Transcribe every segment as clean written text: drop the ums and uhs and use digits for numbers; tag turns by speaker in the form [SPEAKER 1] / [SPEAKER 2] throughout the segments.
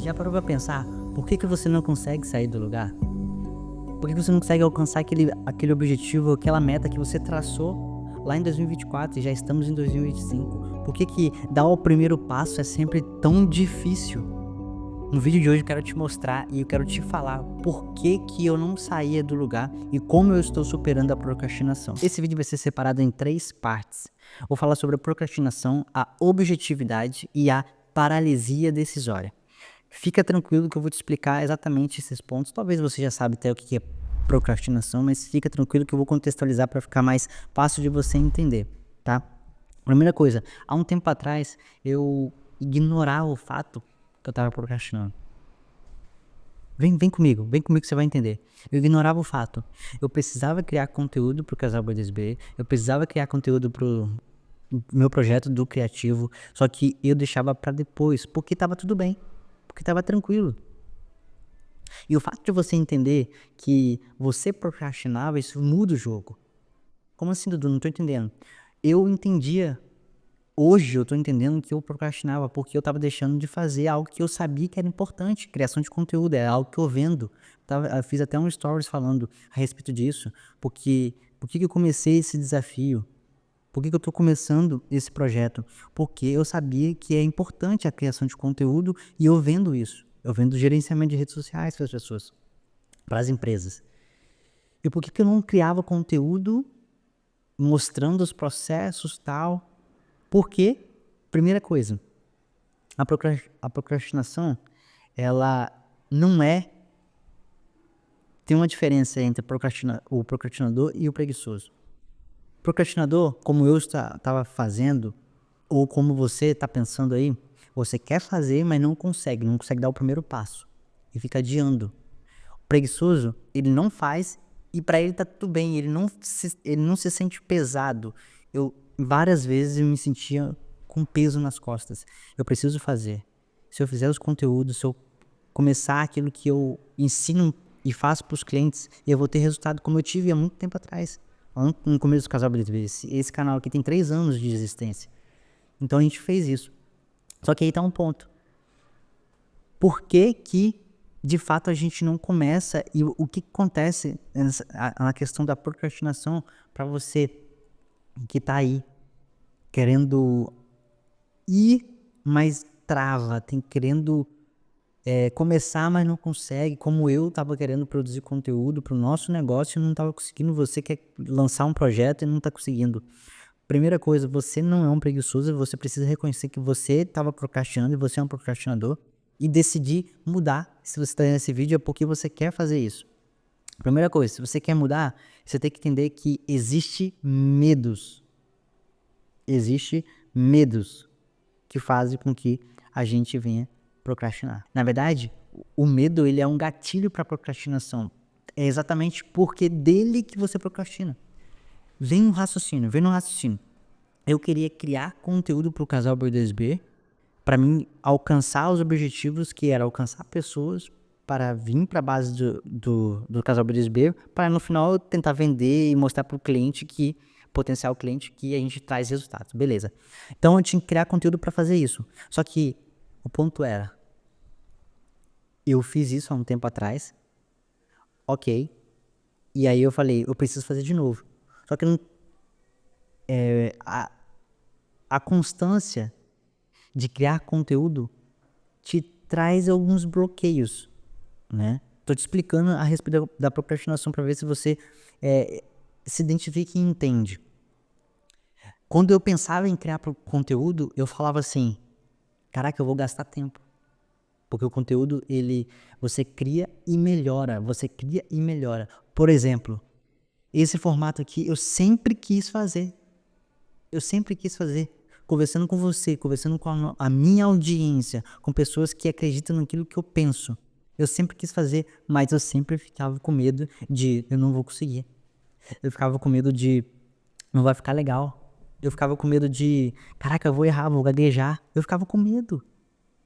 [SPEAKER 1] Já parou pra pensar por que você não consegue sair do lugar? Por que você não consegue alcançar aquele objetivo, aquela meta que você traçou lá em 2024 e já estamos em 2025? Por que dar o primeiro passo é sempre tão difícil? No vídeo de hoje eu quero te mostrar e eu quero te falar por que eu não saía do lugar e como eu estou superando a procrastinação. Esse vídeo vai ser separado em 3 partes. Vou falar sobre a procrastinação, a objetividade e a paralisia decisória. Fica tranquilo que eu vou te explicar exatamente esses pontos. Talvez você já saiba até o que é procrastinação, mas fica tranquilo que eu vou contextualizar para ficar mais fácil de você entender, tá? Primeira coisa, há um tempo atrás eu ignorava o fato que eu estava procrastinando. Vem comigo que você vai entender. Eu ignorava o fato. Eu precisava criar conteúdo para o Casal B2B, eu precisava criar conteúdo para o meu projeto do criativo, só que eu deixava para depois, porque estava tudo bem. Porque estava tranquilo. E o fato de você entender que você procrastinava, isso muda o jogo. Como assim, Dudu? Não tô entendendo. Hoje eu tô entendendo que eu procrastinava porque eu tava deixando de fazer algo que eu sabia que era importante. Criação de conteúdo, é algo que eu vendo. Eu fiz até um stories falando a respeito disso. Por que eu comecei esse desafio? Por que eu tô começando esse projeto? Porque eu sabia que é importante a criação de conteúdo e eu vendo isso. Eu vendo gerenciamento de redes sociais para as pessoas, para as empresas. E por que eu não criava conteúdo mostrando os processos e tal? Porque, primeira coisa, a procrastinação, ela não é... Tem uma diferença entre o procrastinador e o preguiçoso. Procrastinador, como eu estava fazendo, ou como você está pensando aí, você quer fazer, mas não consegue dar o primeiro passo e fica adiando. O preguiçoso, ele não faz e para ele tá tudo bem, ele não se sente pesado. Várias vezes eu me sentia com peso nas costas. Eu preciso fazer. Se eu fizer os conteúdos, se eu começar aquilo que eu ensino e faço para os clientes, eu vou ter resultado como eu tive há muito tempo atrás. No começo do Casal B2B. Esse canal aqui tem 3 anos de existência. Então a gente fez isso. Só que aí tá um ponto. Por que de fato a gente não começa e o que acontece na questão da procrastinação para você que tá aí querendo ir, mas trava, querendo começar, mas não consegue, como eu tava querendo produzir conteúdo para o nosso negócio e não tava conseguindo, você quer lançar um projeto e não tá conseguindo. Primeira coisa, você não é um preguiçoso, você precisa reconhecer que você estava procrastinando e você é um procrastinador e decidir mudar. Se você está nesse vídeo é porque você quer fazer isso. Primeira coisa, se você quer mudar, você tem que entender que existe medos que fazem com que a gente venha procrastinar. Na verdade, o medo ele é um gatilho para procrastinação. É exatamente porque dele que você procrastina. Vem no raciocínio. Eu queria criar conteúdo para o Casal B2B, para mim alcançar os objetivos que era alcançar pessoas para vir para a base do Casal B2B, para no final eu tentar vender e mostrar para o cliente potencial cliente que a gente traz resultados. Beleza. Então eu tinha que criar conteúdo para fazer isso. Só que o ponto era, eu fiz isso há um tempo atrás, ok, e aí eu falei, eu preciso fazer de novo. Só que a constância de criar conteúdo te traz alguns bloqueios, né? Tô te explicando a respeito da procrastinação para ver se você se identifica e entende. Quando eu pensava em criar conteúdo, eu falava assim, caraca, eu vou gastar tempo. Porque o conteúdo, você cria e melhora, Por exemplo, esse formato aqui eu sempre quis fazer. Conversando com você, conversando com a minha audiência, com pessoas que acreditam naquilo que eu penso. Eu sempre quis fazer, mas eu sempre ficava com medo de eu não vou conseguir. Eu ficava com medo de não vai ficar legal. Eu ficava com medo de, caraca, eu vou errar, vou gaguejar. Eu ficava com medo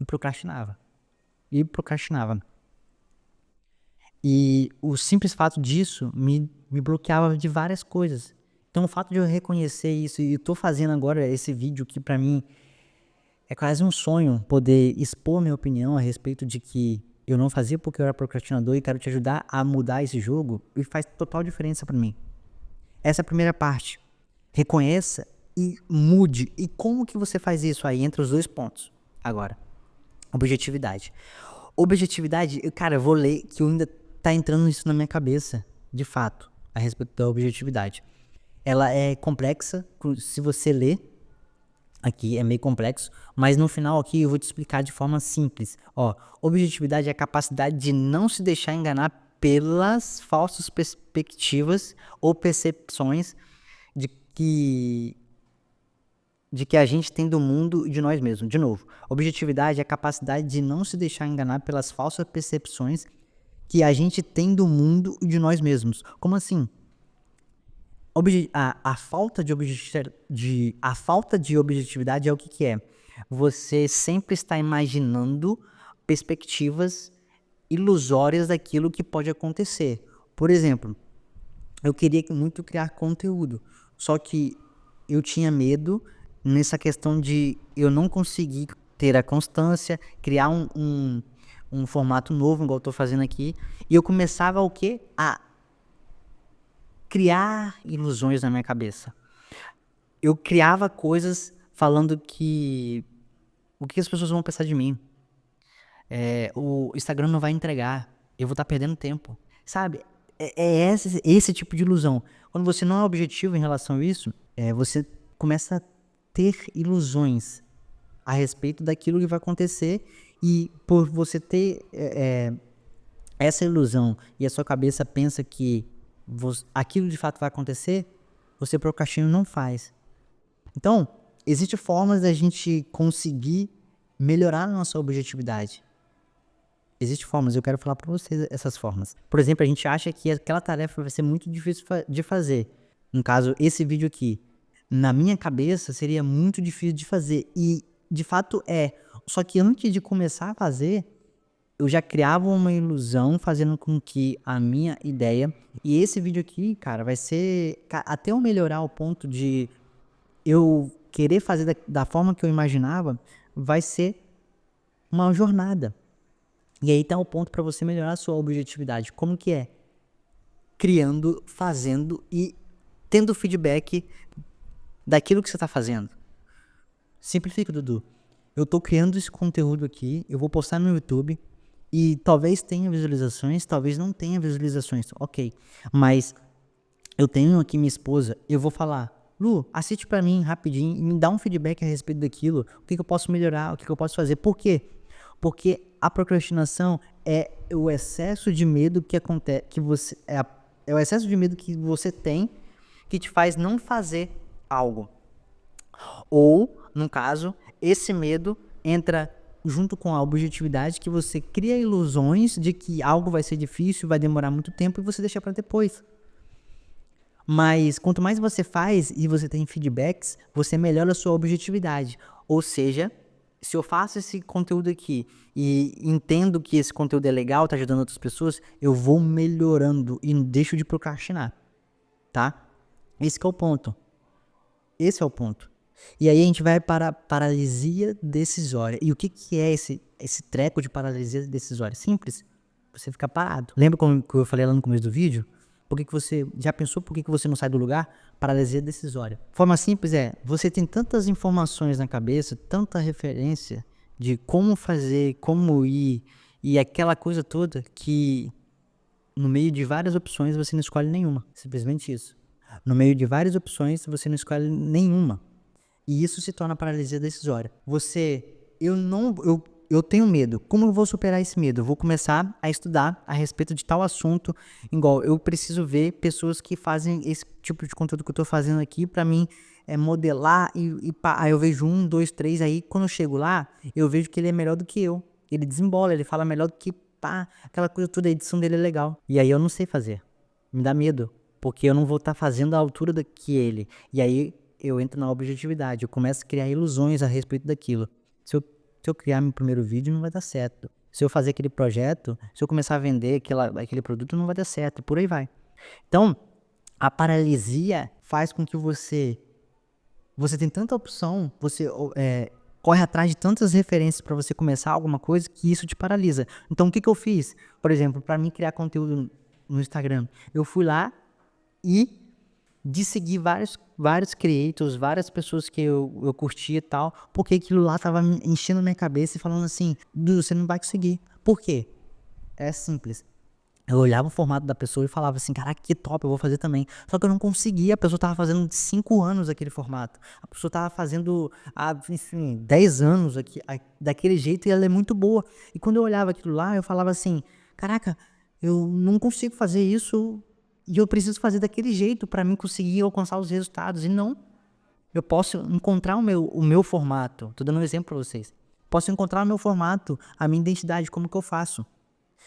[SPEAKER 1] e procrastinava. E o simples fato disso me bloqueava de várias coisas. Então o fato de eu reconhecer isso e tô fazendo agora esse vídeo que pra mim É quase um sonho poder expor minha opinião a respeito de que eu não fazia porque eu era procrastinador e quero te ajudar a mudar esse jogo e faz total diferença pra mim. Essa é a primeira parte. Reconheça e mude. E como que você faz isso aí entre os dois pontos? Agora, objetividade. Objetividade, cara, eu vou ler que eu ainda tá entrando isso na minha cabeça, de fato, a respeito da objetividade. Ela é complexa, se você ler, aqui é meio complexo, mas no final aqui eu vou te explicar de forma simples. Ó, objetividade é a capacidade de não se deixar enganar pelas falsas perspectivas ou percepções de que a gente tem do mundo e de nós mesmos. De novo, objetividade é a capacidade de não se deixar enganar pelas falsas percepções que a gente tem do mundo e de nós mesmos. Como assim? A falta de objetividade é o que é? Você sempre está imaginando perspectivas ilusórias daquilo que pode acontecer. Por exemplo, eu queria muito criar conteúdo, só que eu tinha medo nessa questão de eu não conseguir ter a constância, criar um formato novo, igual eu tô fazendo aqui, e eu começava o quê? A criar ilusões na minha cabeça. Eu criava coisas falando que o que as pessoas vão pensar de mim. O Instagram não vai entregar, eu vou estar perdendo tempo, sabe? É esse tipo de ilusão. Quando você não é objetivo em relação a isso, você começa a ter ilusões a respeito daquilo que vai acontecer, e por você ter essa ilusão e a sua cabeça pensa que aquilo de fato vai acontecer, você procrastina e não faz. Então, existem formas da gente conseguir melhorar a nossa objetividade. Existem formas, eu quero falar para vocês essas formas. Por exemplo, a gente acha que aquela tarefa vai ser muito difícil de fazer. No caso, esse vídeo aqui, na minha cabeça, seria muito difícil de fazer. E, de fato, é. Só que antes de começar a fazer, eu já criava uma ilusão fazendo com que a minha ideia... E esse vídeo aqui, cara, vai ser... Até eu melhorar o ponto de eu querer fazer da forma que eu imaginava, vai ser uma jornada. E aí tá o ponto para você melhorar a sua objetividade. Como que é? Criando, fazendo e tendo feedback daquilo que você tá fazendo. Simplifica, Dudu. Eu tô criando esse conteúdo aqui, eu vou postar no YouTube e talvez tenha visualizações, talvez não tenha visualizações, ok. Mas eu tenho aqui minha esposa, eu vou falar, Lu, assiste pra mim rapidinho e me dá um feedback a respeito daquilo, o que eu posso melhorar, o que eu posso fazer. Por quê? Porque a procrastinação é o excesso de medo que acontece, é o excesso de medo que você tem que te faz não fazer algo. Ou, no caso, esse medo entra junto com a objetividade, que você cria ilusões de que algo vai ser difícil, vai demorar muito tempo e você deixa para depois. Mas quanto mais você faz e você tem feedbacks, você melhora a sua objetividade. Ou seja, se eu faço esse conteúdo aqui e entendo que esse conteúdo é legal, tá ajudando outras pessoas, eu vou melhorando e não deixo de procrastinar, tá? Esse que é o ponto. Esse é o ponto. E aí a gente vai para a paralisia decisória. E o que é esse treco de paralisia decisória? Simples. Você fica parado. Lembra como eu falei lá no começo do vídeo? Você já pensou por que você não sai do lugar? Paralisia decisória. Forma simples é, você tem tantas informações na cabeça, tanta referência de como fazer, como ir e aquela coisa toda, que no meio de várias opções você não escolhe nenhuma. Simplesmente isso. No meio de várias opções você não escolhe nenhuma. E isso se torna paralisia decisória. Eu tenho medo. Como eu vou superar esse medo? Eu vou começar a estudar a respeito de tal assunto. Igual, eu preciso ver pessoas que fazem esse tipo de conteúdo que eu tô fazendo aqui pra mim modelar aí eu vejo 1, 2, 3, aí quando eu chego lá, eu vejo que ele é melhor do que eu. Ele desembola, ele fala melhor do que aquela coisa toda, a edição dele é legal. E aí eu não sei fazer. Me dá medo, porque eu não vou estar fazendo a altura que ele. E aí eu entro na objetividade, eu começo a criar ilusões a respeito daquilo. Se eu criar meu primeiro vídeo, não vai dar certo. Se eu fazer aquele projeto, se eu começar a vender aquele produto, não vai dar certo, e por aí vai. Então, a paralisia faz com que você tem tanta opção, corre atrás de tantas referências para você começar alguma coisa que isso te paralisa. Então, o que eu fiz? Por exemplo, para mim criar conteúdo no Instagram, eu fui lá e de seguir vários creators, várias pessoas que eu curtia e tal, porque aquilo lá tava me enchendo minha cabeça e falando assim, Dudu, você não vai conseguir. Por quê? É simples. Eu olhava o formato da pessoa e falava assim, caraca, que top, eu vou fazer também. Só que eu não conseguia, a pessoa tava fazendo 5 anos aquele formato. A pessoa tava fazendo há, enfim, 10 anos daquele jeito e ela é muito boa. E quando eu olhava aquilo lá, eu falava assim, caraca, eu não consigo fazer isso e eu preciso fazer daquele jeito para mim conseguir alcançar os resultados. E não, eu posso encontrar o meu formato. Tô dando um exemplo para vocês. Posso encontrar o meu formato, a minha identidade, como que eu faço.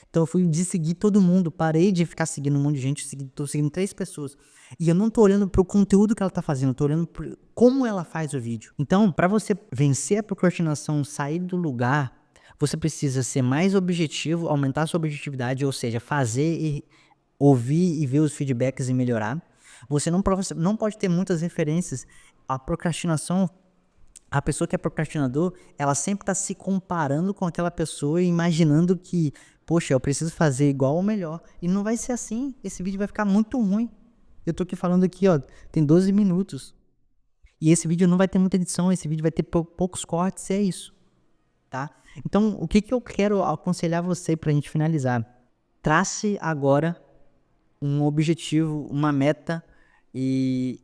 [SPEAKER 1] Então eu fui de seguir todo mundo, parei de ficar seguindo um monte de gente, tô seguindo 3 pessoas. E eu não tô olhando pro conteúdo que ela tá fazendo, eu tô olhando pro como ela faz o vídeo. Então, para você vencer a procrastinação, sair do lugar, você precisa ser mais objetivo, aumentar a sua objetividade, ou seja, fazer e ouvir e ver os feedbacks e melhorar. Você não pode ter muitas referências. A procrastinação, a pessoa que é procrastinador, ela sempre está se comparando com aquela pessoa e imaginando que, poxa, eu preciso fazer igual ou melhor. E não vai ser assim. Esse vídeo vai ficar muito ruim. Eu tô aqui falando aqui, ó, tem 12 minutos. E esse vídeo não vai ter muita edição, esse vídeo vai ter poucos cortes, e é isso, tá? Então, o que eu quero aconselhar você pra gente finalizar? Trace agora um objetivo, uma meta e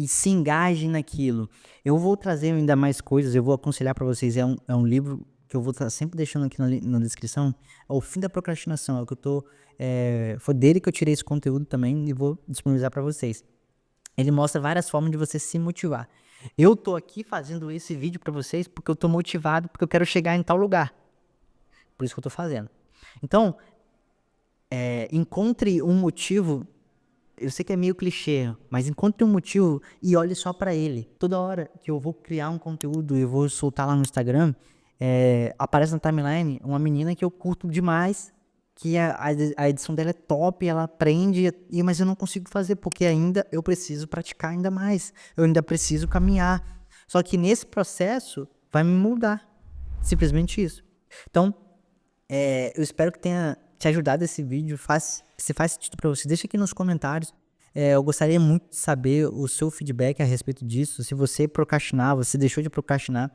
[SPEAKER 1] se engajem naquilo. Eu vou trazer ainda mais coisas, eu vou aconselhar para vocês, é um livro que eu vou estar sempre deixando aqui na descrição, é O Fim da Procrastinação, é o que eu tô, foi dele que eu tirei esse conteúdo também e vou disponibilizar para vocês. Ele mostra várias formas de você se motivar. Eu tô aqui fazendo esse vídeo para vocês porque eu tô motivado, porque eu quero chegar em tal lugar. Por isso que eu tô fazendo. Então, encontre um motivo. Eu sei que é meio clichê, mas encontre um motivo e olhe só pra ele. Toda hora que eu vou criar um conteúdo e eu vou soltar lá no Instagram, aparece na timeline uma menina que eu curto demais, que a edição dela é top, ela aprende, mas eu não consigo fazer, porque ainda eu preciso praticar ainda mais. Eu ainda preciso caminhar. Só que nesse processo vai me mudar. Simplesmente isso. Então, eu espero que tenha te ajudado esse vídeo. Se faz sentido para você, deixa aqui nos comentários. Eu gostaria muito de saber o seu feedback a respeito disso. Se você procrastinar, você deixou de procrastinar.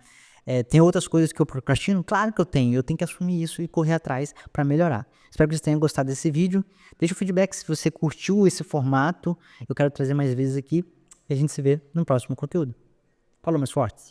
[SPEAKER 1] Tem outras coisas que eu procrastino? Claro que eu tenho. Eu tenho que assumir isso e correr atrás para melhorar. Espero que vocês tenham gostado desse vídeo. Deixa o feedback se você curtiu esse formato. Eu quero trazer mais vezes aqui. E a gente se vê no próximo conteúdo. Falou, meus fortes!